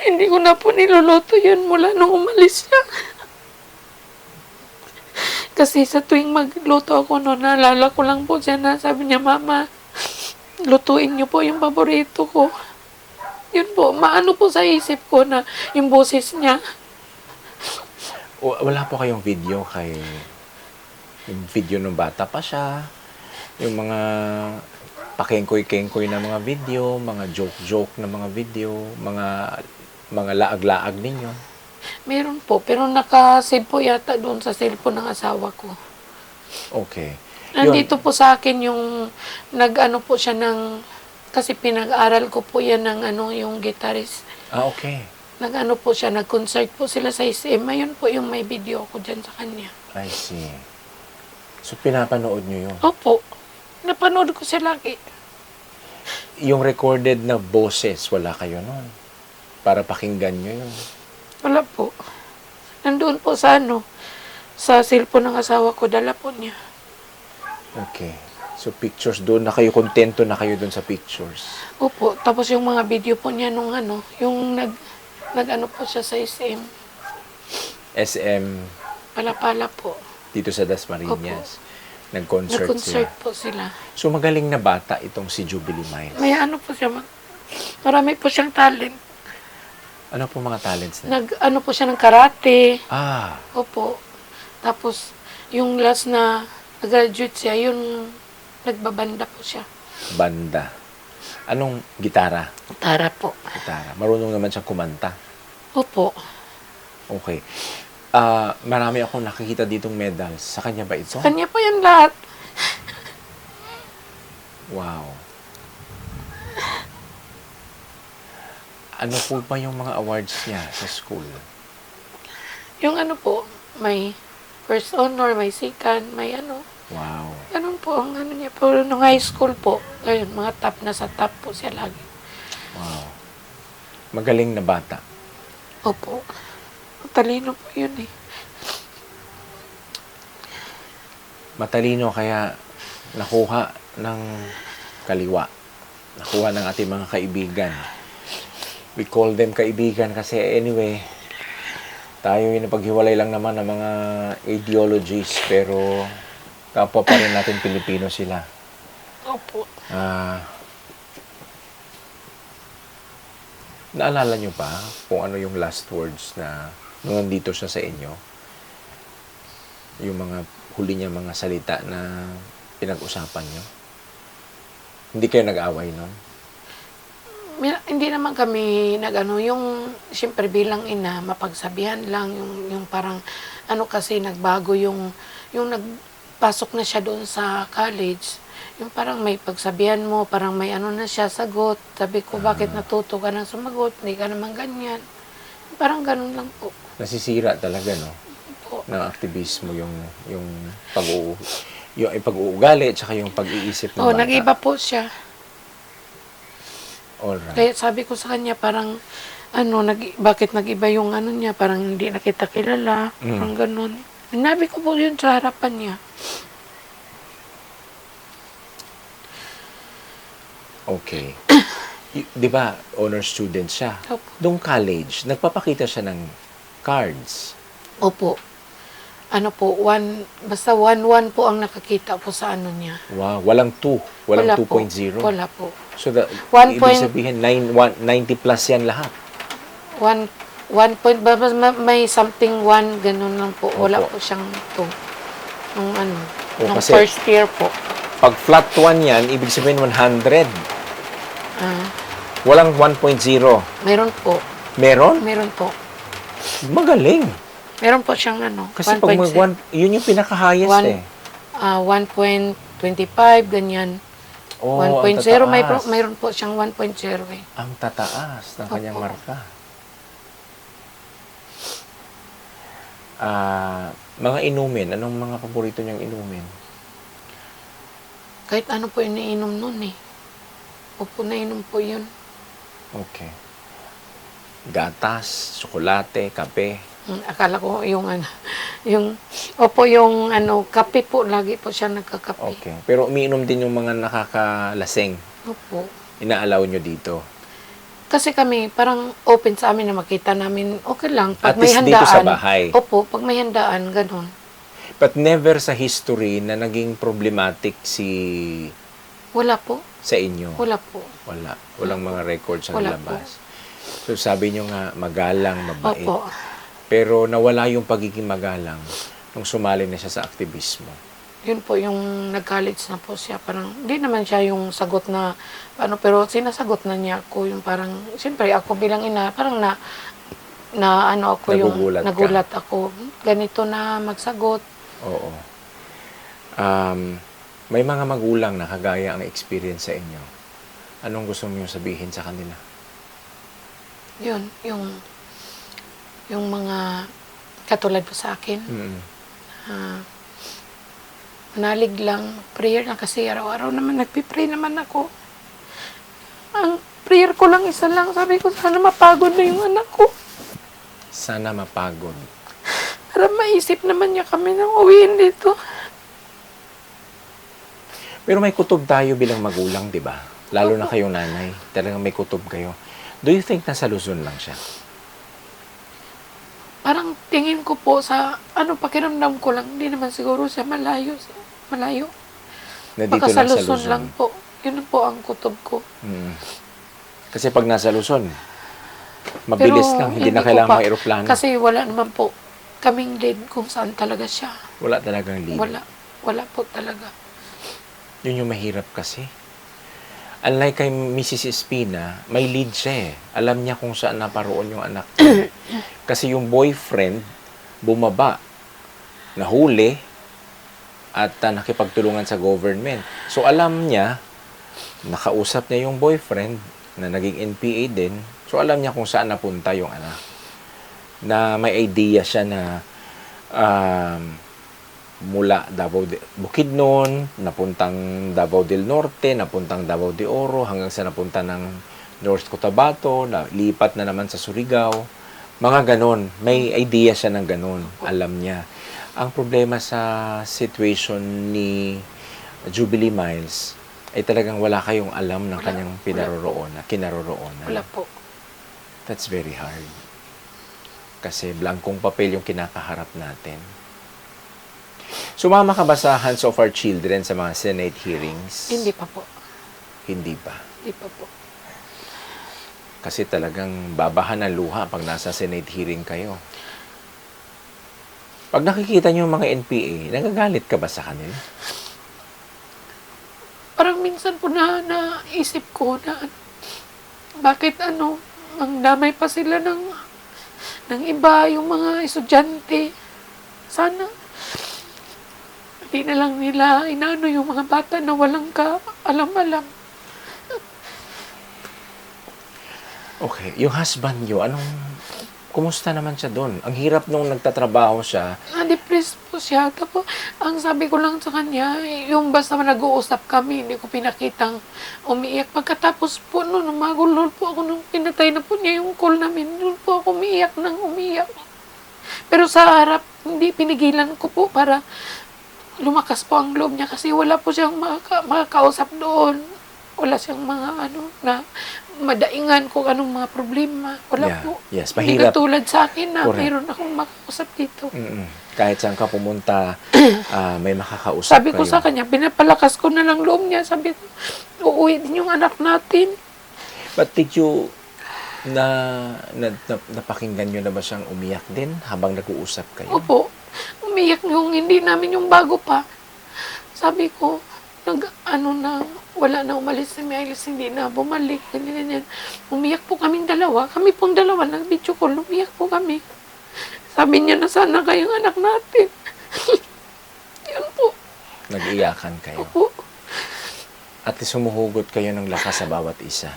Hindi ko na po niluluto yun mula nung umalis siya. Kasi sa tuwing magluto ako noon, naalala ko lang po siya na sabi niya, Mama, lutuin niyo po yung paborito ko. Yun po, maano po sa isip ko na yung boses niya. Wala po kayong video yung video nung bata pa siya, yung mga pakengkoy-kengkoy na mga video, mga joke-joke na mga video, mga laag-laag ninyo. Meron po, pero naka-save po yata doon sa cellphone ng asawa ko. Okay. Nandito po sa akin yung nag-ano po siya ng, kasi pinag-aral ko po yan ng yung guitarist. Okay. Nag-ano po siya, nag-concert po sila sa SM. Ayun po yung may video ko dyan sa kanya. I see. So, pinapanood nyo yun? Opo. Napanood ko siya lagi. Yung recorded na boses, wala kayo nun? Para pakinggan nyo yun? Wala po. Nandoon po sa sa cellphone ng asawa ko, dala po niya. Okay. So, pictures doon na kayo, kontento na kayo doon sa pictures. Opo. Tapos yung mga video po niya nung yung nag-ano po siya sa SM. SM, Pala-pala po. dito sa Dasmariñas. Nag-concert Nag-concert sila. po sila. So, magaling na bata itong si Jubilee Miles. May po siya, marami po siyang talent. Ano po mga talents na? Nag-ano po siya ng karate. Ah, Opo. Tapos, yung last na nag-graduate siya, yun, nagbabanda po siya. banda. Anong gitara? Tara po. Gitara. Marunong naman siyang kumanta. Opo. Okay. Marami akong nakikita ditong medals. Sa kanya ba ito? Kanya po yan lahat. Wow. Ano po ba yung mga awards niya sa school? Yung po, may first honor, may second, may Wow. Ganun po ang niya po. Nung high school po, ayun, mga top na sa top po siya lagi. Wow. Magaling na bata. Opo. Talino po yun eh. Matalino kaya nakuha ng kaliwa. Nakuha ng ating mga kaibigan. We call them kaibigan kasi anyway, tayo yung napaghiwalay lang naman ng mga ideologies pero kapwa pa rin natin Pilipino sila. Opo. Naalala nyo pa kung ano yung last words na nung nandito siya sa inyo? Yung mga huli niya mga salita na pinag-usapan nyo? Hindi kayo nag-away nun? Hindi naman kami yung siyempre bilang ina, mapagsabihan lang, yung parang, kasi nagbago yung nagpasok na siya doon sa college, yung parang may pagsabihan mo, parang may na siya, sagot. Sabi ko, bakit natuto ka ng sumagot? Hindi ka naman ganyan. Parang ganun lang po. Nasisira talaga, no? Po. Ng aktivismo yung pag-uugali at saka yung pag-iisip ng bata. Nag-iba po siya. Alright. Kaya sabi ko sa kanya, parang, bakit nag-iba yung niya, parang hindi na kita kilala, parang ganun. Sinabi ko po yun sa harapan niya. Okay. Di ba, honor student siya? Opo. Doong college, nagpapakita siya ng cards. Opo. Basta 1-1 po ang nakakita po sa niya. Wow, walang 2. Walang Wala po. 2.0. Wala po. So, One ibig point- sabihin, 90 plus yan lahat. 1 point, may something 1, ganun lang po. Wala Opo. po siyang 2. Nung O, Nung kasi first year po. pag flat 1 yan, ibig sabihin 100. Ah, Walang 1.0. meron po. Meron? Meron po. Magaling. Meron po siyang ano, Kasi pag 1.0. yun yung pinaka-highest One- eh. 1.25, ganyan. Oh, 1.0, ang tataas. mayroon po siyang 1.0 eh. Ang tataas ng kanyang Opo. marka. Mga inumin, anong mga paborito niyang inumin? Kahit ano po iniinom nun eh. Opo, nainom po yun. Okay. Gatas, tsokolate, kape. Akala ko yung ano, yung ano, kape po, lagi po siya nagkakape. Okay. Pero umiinom din yung mga nakakalaseng. Opo. Ina-allow nyo dito. Kasi kami, parang open sa amin na makita namin, okay lang. Pag At may least handaan. dito sa bahay. Opo, pag may handaan, ganun. But never sa history na naging problematic Wala po. sa inyo. Wala po. Wala. Walang mga records sa Wala labas. So sabi nyo nga, magalang, mabait. Opo. Pero nawala yung pagiging magalang nung sumali na siya sa aktivismo. Yun po yung nag-college na po siya. Parang, hindi naman siya yung sagot na, ano, pero sinasagot na niya ako yung parang, siyempre ako bilang ina, parang ano ako Nagugulat ka. nagulat ako. Ganito na magsagot. Oo. May mga magulang na kagaya ang experience sa inyo. Anong gusto mo sabihin sa kanila? Yun, yung mga katulad po sa akin. Mm. Manalig lang, prayer lang kasi araw-araw naman nagpipray naman ako. Ang prayer ko lang isa lang, sabi ko sana mapagod na yung anak ko. Sana mapagod. Para maisip naman niya kami nang uwiin dito. Pero may kutob tayo bilang magulang, di ba? Lalo na kayong nanay. Talagang may kutob kayo. Do you think nasa Luzon lang siya? Parang tingin ko po sa, pakiramdam ko lang, hindi naman siguro siya malayo. Malayo. Na dito Baka sa lang sa Luzon Luzon. lang po. Yun po ang kutob ko. Mm. Kasi pag nasa Luzon, mabilis Pero lang. Hindi na ko kailangan pa- ng aeroplano. Kasi wala naman po kaming lead kung saan talaga siya. Wala talagang lead. Wala po talaga. Yun yung mahirap kasi. Unlike kay Mrs. Espina, may lead siya eh. Alam niya kung saan naparoon yung anak niya. Kasi yung boyfriend, bumaba, nahuli, at nakipagtulungan sa government. So alam niya, nakausap niya yung boyfriend, na naging NPA din. So alam niya kung saan napunta yung anak. Na may idea siya na mula Bukidnon, napuntang Davao del Norte, napuntang Davao de Oro, hanggang sa napunta ng North Cotabato, lipat na naman sa Surigao. Mga ganon. May idea siya ng ganon. Alam niya. Ang problema sa situation ni Jubilee Miles ay talagang wala kayong alam ng kanyang kinaroroonan. Wala po. That's very hard. Kasi blankong papel yung kinakaharap natin. Sumama ka ba sa Hands of Our Children sa mga Senate hearings? Hindi pa po. Hindi pa. Hindi pa po. Kasi talagang babahan ng luha pag nasa Senate hearing kayo. Pag nakikita niyo yung mga NPA, nagagalit ka ba sa kanila? Parang minsan po naisip ko na bakit ang damay pa sila ng iba, yung mga estudyante. Sana hindi na lang nila yung mga bata na walang alam-alam. Okay. Yung husband niyo, kumusta naman siya doon? Ang hirap nung nagtatrabaho siya. Na-depressed po siya. Tapos, ang sabi ko lang sa kanya, yung basta nag-uusap kami, hindi ko pinakitang umiiyak. Pagkatapos po, magulol po ako nung pinatay na po niya yung call namin. Doon po ako umiiyak nang umiiyak. Pero sa harap, hindi pinigilan ko po para lumakas po ang loob niya kasi wala po siyang makakausap doon. Wala siyang mga na madaingan kung anong mga problema. Wala Yeah. po. Yes, Hindi mahirap. katulad sa akin na Correct. mayroon akong makausap dito. Mm-mm. Kahit saan ka pumunta, may makakausap Sabi ko kayo. sa kanya, pinapalakas ko na lang loob niya. Sabi ko, uuwi din yung anak natin. But did you, napakinggan nyo na ba siyang umiyak din habang nag-uusap kayo? Opo, umiyak yung hindi namin yung bago pa. Sabi ko, wala na umalis si Miles, hindi na bumalik, ganyan. Umiyak po kaming dalawa. Kami pong dalawa, nag-video call, umiyak po kami. Sabi niya na sana kayong anak natin. Yan po. Nag-iyakan kayo. Opo. At sumuhugot kayo ng lakas sa bawat isa.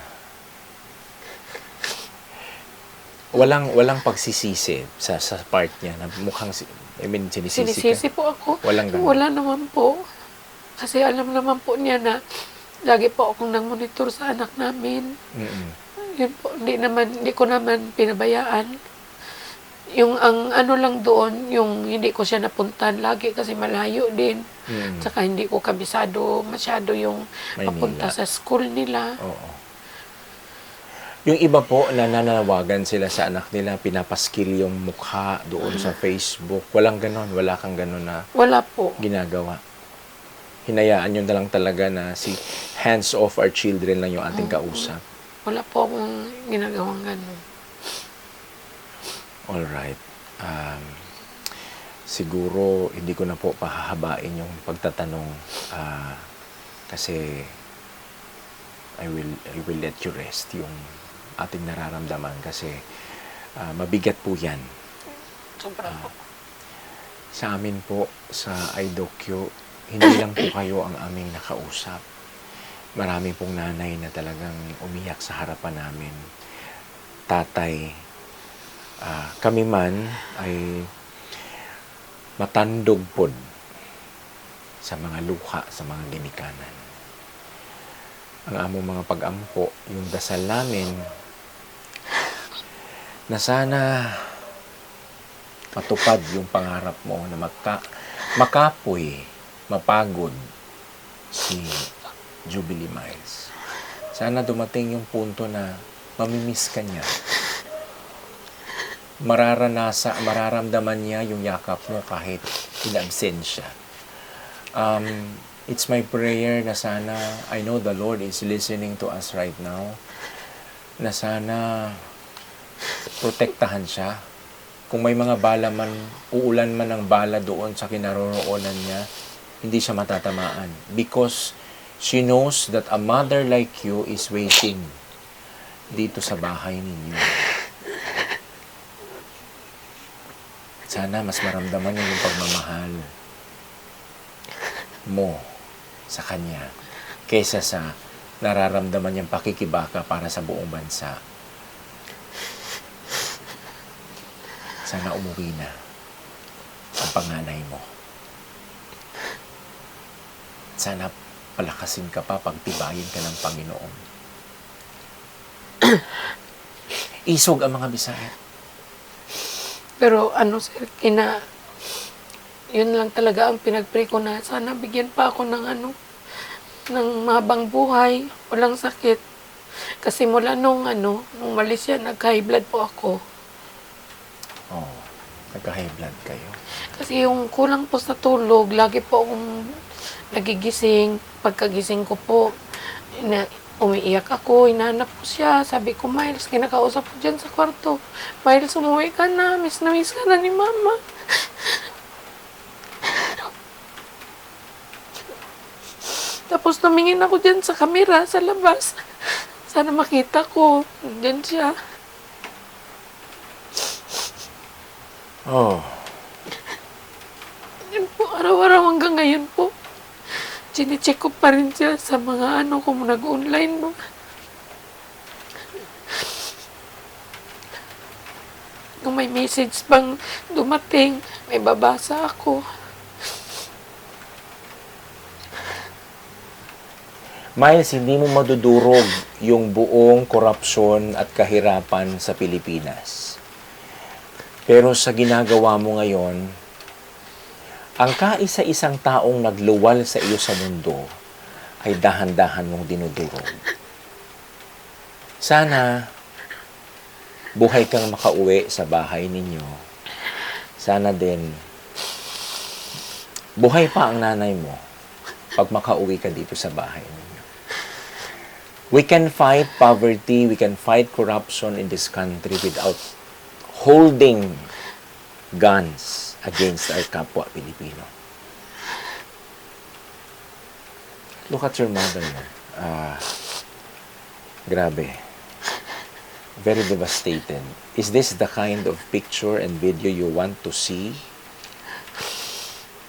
Walang pagsisisi sa part niya na mukhang sinisisi ka. Sinisisi po ako. Walang ganun. Wala naman po. Kasi alam naman po niya na lagi po akong nang-monitor sa anak namin. Mm-mm. Yun po, hindi ko naman pinabayaan. Yung ang ano lang doon, yung hindi ko siya napuntahan lagi kasi malayo din. Mm. Tsaka hindi ko kabisado masyado yung Maynila. papunta sa school nila. Oo. Yung iba po, nananawagan sila sa anak nila, pinapaskil yung mukha doon sa Facebook. Walang ganon. Wala kang ganon na Wala po. ginagawa. Hinayaan nyo na lang talaga na si hands off our children lang yung ating kausap. Wala po akong ginagawang gano'n. Alright. Siguro, hindi ko na po pahahabain yung pagtatanong kasi I will let you rest yung ating nararamdaman kasi mabigat po yan. Sobra po. Sa amin po, sa iDocu, hindi lang po kayo ang aming nakausap. Marami pong nanay na talagang umiyak sa harapan namin. Tatay, kami man ay matandog po sa mga luha, sa mga ginikanan. Ang among mga pag-ampo, yung dasal namin, na sana matupad yung pangarap mo na makapoy, mapagod si Jubilee Miles. Sana dumating yung punto na mamimiss ka niya. Mararamdaman niya yung yakap mo kahit in-absensya. It's my prayer na sana, I know the Lord is listening to us right now, na sana protektahan siya. Kung may mga bala man, uulan man ng bala doon sa kinaroroonan niya, hindi siya matatamaan. Because she knows that a mother like you is waiting dito sa bahay ninyo. Sana mas maramdaman niya yung pagmamahal mo sa kanya kaysa sa nararamdaman niyang pakikibaka para sa buong bansa. Sana umuwi na ang panganay mo. Sana palakasin ka pa, pagtibayin ka ng Panginoon. Isog ang mga Bisaya. Pero sir, yun lang talaga ang pinag-pray ko na sana bigyan pa ako ng ng mahabang buhay, walang sakit. Kasi mula nung malis siya, nag-high blood po ako. Oh, nagka-high blood kayo. Kasi yung kulang po sa tulog, lagi po akong nagigising. Pagkagising ko po, umiiyak ako, hinahanap ko siya. Sabi ko, Miles, kinakausap ko dyan sa kwarto. Miles, umuwi ka na miss ka na ni Mama. Tapos tumingin ako dyan sa kamera, sa labas. Sana makita ko. Dyan siya. Oh, Yan po, araw-araw hanggang ngayon po. Chine-check ko pa rin siya sa mga kung nag-online mo. Kung may message bang dumating, may babasa ako. Miles, hindi mo madudurog yung buong korupsyon at kahirapan sa Pilipinas. Pero sa ginagawa mo ngayon, ang kaisa-isang taong nagluwal sa iyo sa mundo ay dahan-dahan mong dinudurog. Sana buhay kang makauwi sa bahay ninyo. Sana din buhay pa ang nanay mo pag makauwi ka dito sa bahay ninyo. We can fight poverty, we can fight corruption in this country without holding guns against our kapwa Pilipino. Look at your mother. Grabe. Very devastated. Is this the kind of picture and video you want to see?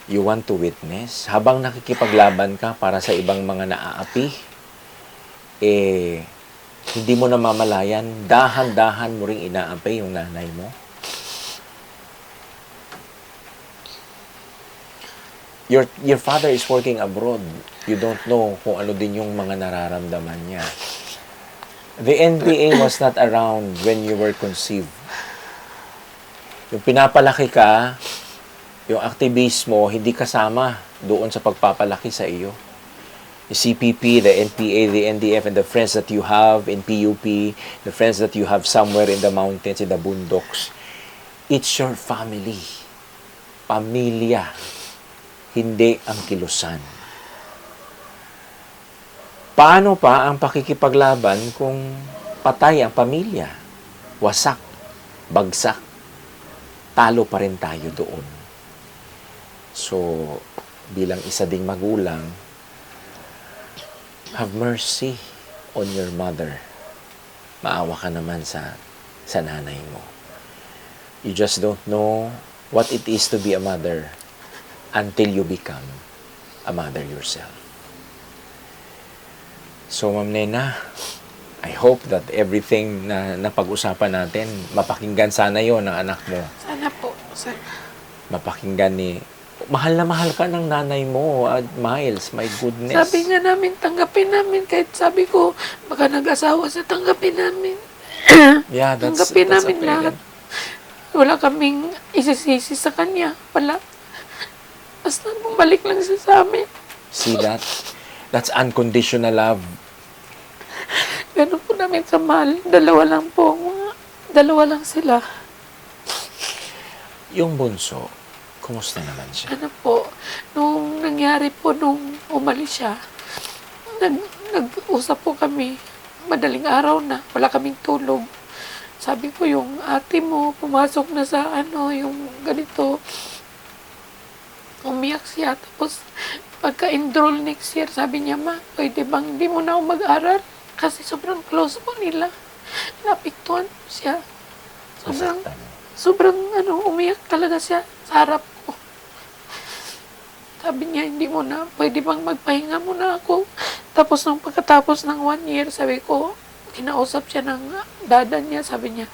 You want to witness? Habang nakikipaglaban ka para sa ibang mga naaapi, hindi mo namamalayan, dahan-dahan mo ring inaapi yung nanay mo. Your father is working abroad. You don't know kung ano din yung mga nararamdaman niya. The NPA was not around when you were conceived. Yung pinapalaki ka, yung aktivismo, hindi kasama doon sa pagpapalaki sa iyo. The CPP, the NPA, the NDF, and the friends that you have in PUP, the friends that you have somewhere in the mountains, in the boondocks, it's your family. Pamilya. Hindi ang kilusan. Paano pa ang pakikipaglaban kung patay ang pamilya? Wasak, bagsak, talo pa rin tayo doon. So, bilang isa ding magulang, have mercy on your mother. Maawa ka naman sa nanay mo. You just don't know what it is to be a mother until you become a mother yourself. So, Ma'am Nena, I hope that everything na napag-usapan natin, mapakinggan sana yon ng anak mo. Sana po, sir. Mapakinggan ni... Mahal na mahal ka ng nanay mo, Miles. My goodness. Sabi nga namin, tanggapin namin. Kahit sabi ko, baka nag-asawa sa tanggapin namin. Yeah, Tanggapin that's namin a parent. lahat. Wala kaming isisisi sa kanya. Wala. Basta bumalik lang siya sa amin. See that? That's unconditional love. Ganun po namin sa mahal. Dalawa lang po. Dalawa lang sila. Yung bunso, kumusta naman siya? Ano po, nung nangyari po, nung umalis siya, nag-usap po kami. Madaling araw na. Wala kaming tulog. Sabi ko, yung ate mo, pumasok na sa yung ganito. Umiyak siya. Tapos, pagka-enroll next year, sabi niya, ma, pwede bang hindi mo na ako mag-aral? Kasi sobrang close po nila. Napiktuhan po siya. Sobrang umiyak talaga siya sa harap ko. Sabi niya, hindi mo na, pwede bang magpahinga muna ako? Tapos nung pagkatapos ng 1 year, sabi ko, kinausap siya ng dada niya, sabi niya,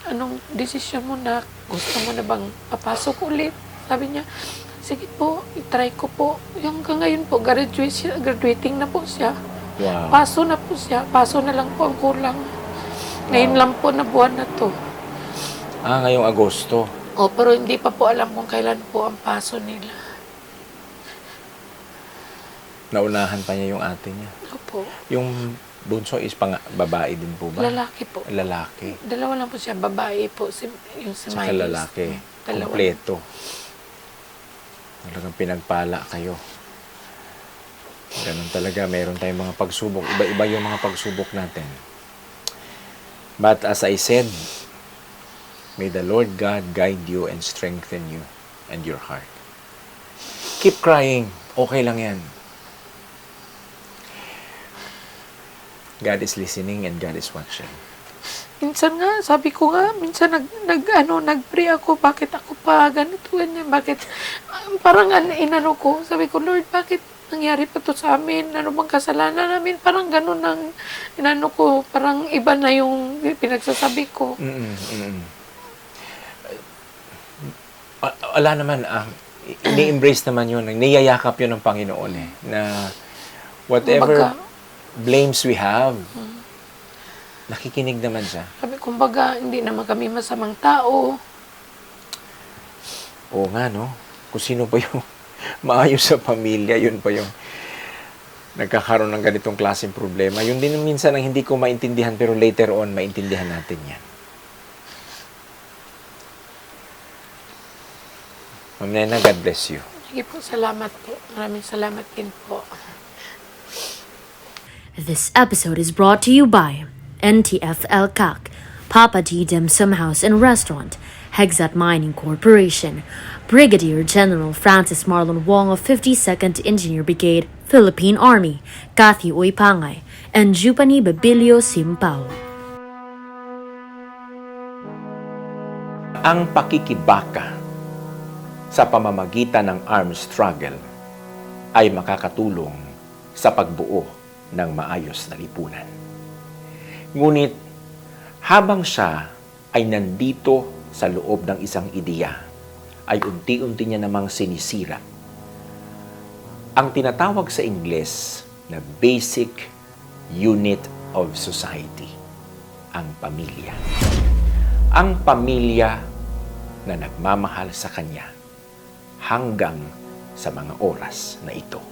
anong desisyon mo na, gusto mo na bang papasok ulit? Sabi niya, sige po, itry ko po. Yung hanggang ngayon po, graduating na po siya. Wow. Paso na po siya. Paso na lang po ang kulang. Ngayon lang po na buwan na to. Ngayong Agosto. Pero hindi pa po alam kung kailan po ang paso nila. Naunahan pa niya yung ate niya. Opo. Yung bunso is babae din po ba? Lalaki po. Lalaki. Dalawa lang po siya. Babae po. Yung si Saka Miles. lalaki. Dalawa. Kompleto. Talagang pinagpala kayo. Ganun talaga. Meron tayong mga pagsubok. Iba-iba yung mga pagsubok natin. But as I said, may the Lord God guide you and strengthen you and your heart. Keep crying. Okay lang yan. God is listening and God is watching. Minsan nga, sabi ko nga, minsan nag-pray ako, bakit ako pa ganito, ganyan, bakit, parang inano ko, sabi ko, Lord, bakit nangyari pa to sa amin? Ano bang kasalanan namin? Parang ganun ang inano ko, parang iba na yung pinagsasabi ko. Wala naman, ni-embrace naman yun, niyayakap yun ng Panginoon na whatever blames we have, nakikinig naman siya. Sabi, kumbaga, hindi naman kami masamang tao. Oo nga, no? Kung sino pa yung maayos sa pamilya, yun pa yung nagkakaroon ng ganitong klaseng problema. Yun din minsan ang hindi ko maintindihan, pero later on, maintindihan natin yan. Ma'am Nena, God bless you. Sige po, salamat po. Maraming salamat din po. This episode is brought to you by NTF El CAC, Papa D Dim Sum House and Restaurant, Hexat Mining Corporation, Brigadier General Francis Marlon Wong of 52nd Engineer Brigade, Philippine Army, Kathy Oipangay, and Jupani Babilio Simpao. Ang pakikibaka sa pamamagitan ng armed struggle ay makakatulong sa pagbuo ng maayos na lipunan. Ngunit habang siya ay nandito sa loob ng isang ideya, ay unti-unti niya namang sinisira ang tinatawag sa Ingles na basic unit of society, ang pamilya. Ang pamilya na nagmamahal sa kanya hanggang sa mga oras na ito.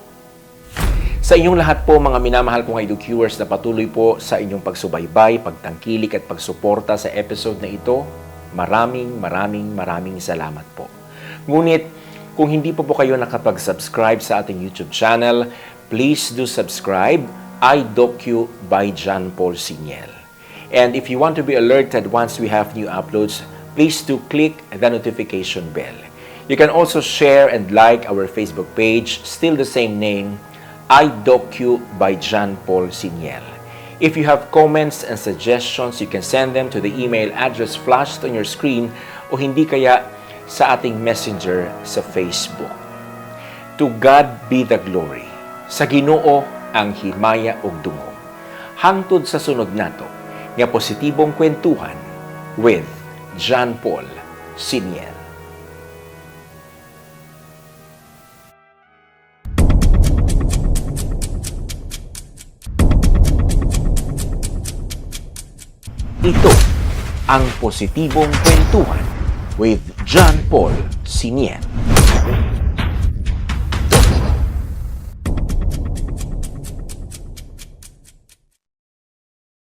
Sa inyong lahat po, mga minamahal kong Edu-Viewers, na patuloy po sa inyong pagsubaybay, pagtangkilik at pagsuporta sa episode na ito, maraming salamat po. Ngunit, kung hindi po kayo nakapag-subscribe sa ating YouTube channel, please do subscribe, iDocu by John Paul Siniel. And if you want to be alerted once we have new uploads, please do click the notification bell. You can also share and like our Facebook page, still the same name, iDocu by John Paul Siniel. If you have comments and suggestions, you can send them to the email address flashed on your screen o hindi kaya sa ating messenger sa Facebook. To God be the glory. Sa Ginoo ang himaya ug dungo. Hangtod sa sunod nato nga positibong kwentuhan with John Paul Siniel. Ito ang positibong kwentuhan with John Paul Siniel.